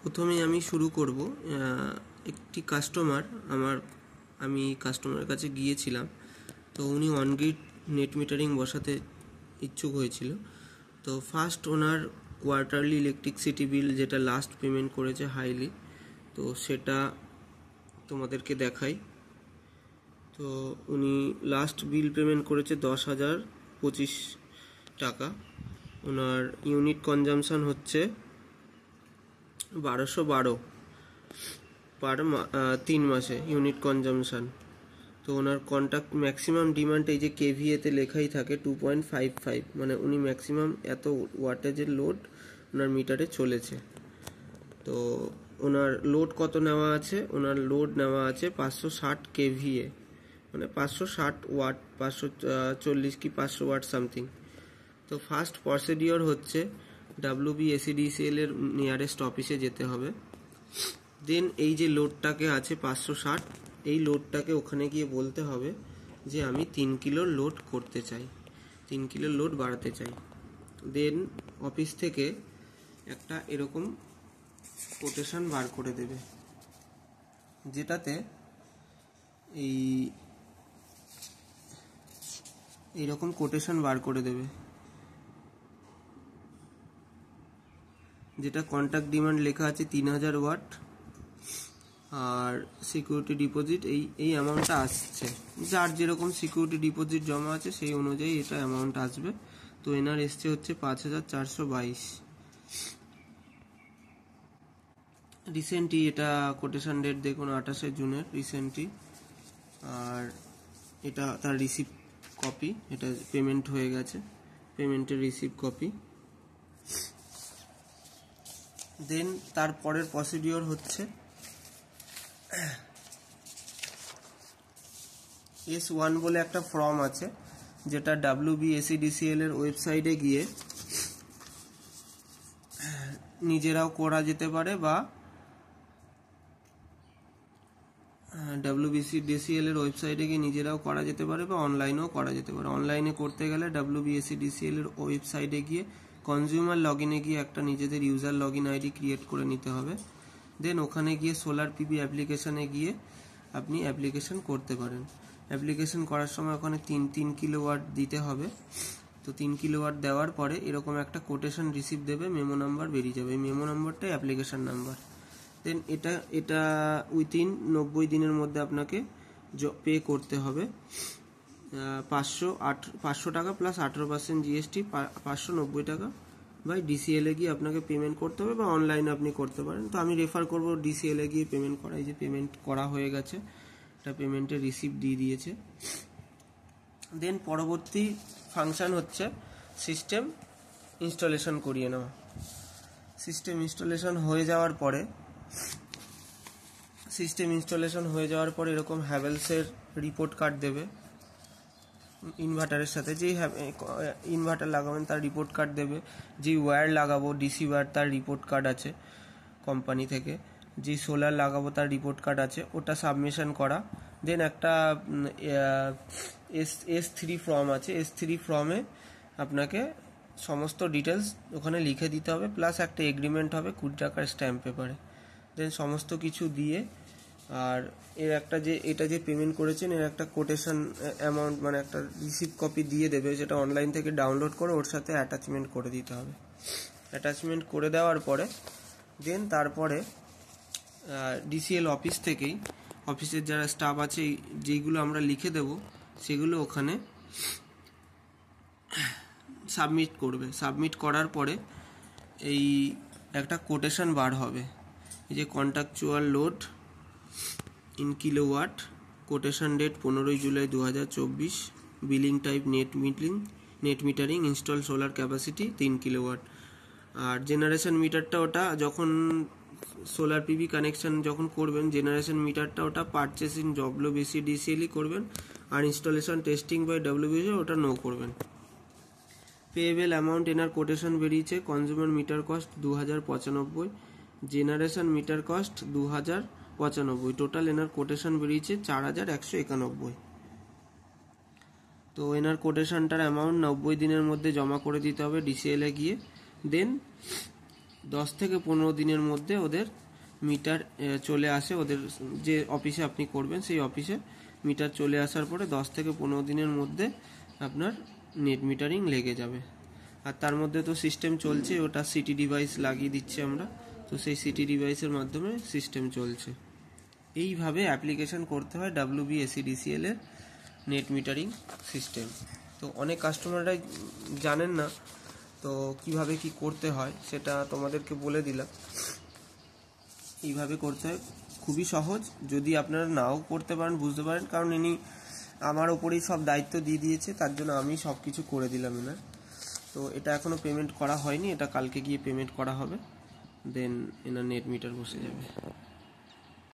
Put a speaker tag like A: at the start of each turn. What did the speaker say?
A: প্রথমে আমি শুরু করব। একটি কাস্টমার আমি কাস্টমারের কাছে গিয়েছিলাম, তো উনি অন গ্রিড নেট মিটারিং বসাতে ইচ্ছুক হয়েছিল। তো first owner quarterly electricity bill যেটা লাস্ট পেমেন্ট করেছে হাইলি, তো সেটা তোমাদেরকে দেখাই। তো উনি লাস্ট বিল পেমেন্ট করেছে 10,025 টাকা। ওনার ইউনিট কনজামশন হচ্ছে 1212 পার 3 মাসে ইউনিট কনজামশন। তো ওনার কন্ট্যাক্ট ম্যাক্সিমাম ডিমান্ড এই যে কেভিএতে লেখাই থাকে 2.55, মানে উনি ম্যাক্সিমাম এত ওয়াটেজের লোড ওনার মিটারে চলেছে। তো ওনার লোড কত নেওয়া আছে? ওনার লোড নেওয়া আছে 560 কেভিএ, মানে 560 ওয়াট, 540 কি 500 ওয়াট সামথিং। তো ফার্স্ট প্রসিডিওর হচ্ছে WBSEDCL এর নিয়ারেস্ট অফিসে যেতে হবে। দেন এই যে লোডটাকে আছে 560, এই লোডটাকে ওখানে গিয়ে বলতে হবে যে আমি 3 কিলোর লোড করতে চাই, 3 কিলোর লোড বাড়াতে চাই। দেন অফিস থেকে একটা এরকম কোটেশন বার করে দেবে, যেটাতে এইরকম কোটেশন বার করে দেবে, যেটা কন্ট্যাক্ট ডিমান্ড লেখা আছে 3000 ওয়াট, আর সিকিউরিটি ডিপোজিট এই অ্যামাউন্টটা আসছে। যার যেরকম সিকিউরিটি ডিপোজিট জমা আছে সেই অনুযায়ী এটা অ্যামাউন্ট আসবে। তো এনার এসছে হচ্ছে 5422। রিসেন্টলি এটা কোটেশন ডেট দেখুন 28শে জুনের রিসেন্টলি, আর এটা তার রিসিভ কপি, এটা পেমেন্ট হয়ে গেছে, পেমেন্টের রিসিভ কপি। দেন তারপরের প্রসিডিওর হচ্ছে S1 বলে একটা ফর্ম আছে, যেটা WBSEDCL এর ওয়েবসাইটে গিয়ে নিজেরাও করা যেতে পারে, বা WBSEDCL এর ওয়েবসাইটে গিয়ে নিজেরাও করা যেতে পারে, বা অনলাইনেও করা যেতে পারে। অনলাইনে করতে গেলে WBSEDCL এর ওয়েবসাইটে গিয়ে কনজিউমার লগইনে গিয়ে একটা নিজেদের ইউজার লগইন আইডি ক্রিয়েট করে নিতে হবে। দেন ওখানে গিয়ে সোলার পিভি অ্যাপ্লিকেশনে গিয়ে আপনি অ্যাপ্লিকেশন করতে পারেন। অ্যাপ্লিকেশন করার সময় ওখানে 3 কিলোওয়াট দিতে হবে। তো 3 কিলোওয়াট দেওয়ার পরে এরকম একটা কোটেশন রিসিভ দেবে, মেমো নাম্বার বেরিয়ে যাবে। এই মেমো নাম্বারটাই অ্যাপ্লিকেশন নাম্বার। দেন এটা উইথিন 90 দিনের মধ্যে আপনাকে পে করতে হবে 500 টাকা প্লাস 18% জিএসটি, 590 টাকা বাই DCL এ গিয়ে আপনাকে পেমেন্ট করতে হবে, বা অনলাইনে আপনি করতে পারেন। তো আমি রেফার করব DCL এ গিয়ে পেমেন্ট করা। এই যে পেমেন্ট করা হয়ে গেছে, এটা পেমেন্টের রিসিপ্ট দিয়ে দিয়েছে। দেন পরবর্তী ফাংশন হচ্ছে সিস্টেম ইনস্টলেশন করিয়ে নেওয়া। সিস্টেম ইনস্টলেশন হয়ে যাওয়ার পরে এরকম হ্যাভেলসের রিপোর্ট কার্ড দেবে ইনভার্টারের সাথে। যেই ইনভার্টার লাগাবেন তার রিপোর্ট কার্ড দেবে, যেই ওয়্যার লাগাবো ডিসি ওয়্যার তার রিপোর্ট কার্ড আছে কোম্পানি থেকে, যেই সোলার লাগাবো তার রিপোর্ট কার্ড আছে, ওটা সাবমিশন করা। দেন একটা S3 ফর্ম আছে, S3 ফর্মে আপনাকে সমস্ত ডিটেলস ওখানে লিখে দিতে হবে, প্লাস একটা এগ্রিমেন্ট হবে 20 টাকার স্ট্যাম্প পেপারে। দেন সমস্ত কিছু দিয়ে, আর এর একটা এটা যে পেমেন্ট করেছেন এর একটা কোটেশন অ্যামাউন্ট, মানে একটা রিসিভ কপি দিয়ে দেবে, যেটা অনলাইন থেকে ডাউনলোড করে ওর সাথে অ্যাটাচমেন্ট করে দিতে হবে। অ্যাটাচমেন্ট করে দেওয়ার পরে দেন তারপরে DCL অফিস থেকেই, অফিসের যারা স্টাফ আছে যেগুলো আমরা লিখে দেব সেগুলো ওখানে সাবমিট করবে। সাবমিট করার পরে এই একটা কোটেশন বার হবে, এই যে contractual load in kilowatt, quotation date 15 July 2024, billing type net metering, install solar capacity 3 kilowatt. আর জেনারেশন মিটারটা ওটা যখন সোলার পিভি কানেকশন যখন করবেন, জেনারেশন মিটারটা ওটা পারচেস ইন WBSEDCL করবেন, আর ইনস্টলেশন টেস্টিং বাই WBSE ওটা নো করবেন। পেয়েবেল অ্যামাউন্ট এনার কোটেশন বেরিয়েছে, consumer meter cost 2095, generation meter cost 2095, total এনার কোটেশন বেরিয়েছে 4191। তো এনার কোটেশনটার অ্যামাউন্ট 90 দিনের মধ্যে জমা করে দিতে হবে DCL এ গিয়ে। দেন 10 থেকে 15 দিনের মধ্যে ওদের মিটার চলে আসে। ওদের যে অফিসে আপনি করবেন সেই অফিসে মিটার চলে আসার পরে 10 থেকে 15 দিনের মধ্যে আপনার নেট মিটারিং লেগে যাবে। আর তার মধ্যে তো সিস্টেম চলছে, ওটা সিটি ডিভাইস লাগিয়ে দিচ্ছে আমরা, তো সেই সিটি ডিভাইসের মাধ্যমে সিস্টেম চলছে। এইভাবে অ্যাপ্লিকেশন করতে হয় WBSEDCL এর নেট মিটারিং সিস্টেম। তো অনেক কাস্টমাররাই জানেন না, তো কিভাবে কি করতে হয় সেটা তোমাদেরকে বলে দিলাম। এইভাবে করতে হয়, খুবই সহজ। যদি আপনারা নাও করতে পারেন, বুঝতে পারেন, কারণ ইনি আমার ওপরেই সব দায়িত্ব দিয়ে দিয়েছে, তার জন্য আমি সব কিছু করে দিলাম না। তো এটা এখনও পেমেন্ট করা হয়নি, এটা কালকে গিয়ে পেমেন্ট করা হবে, দেন এনার নেট মিটার বসে যাবে।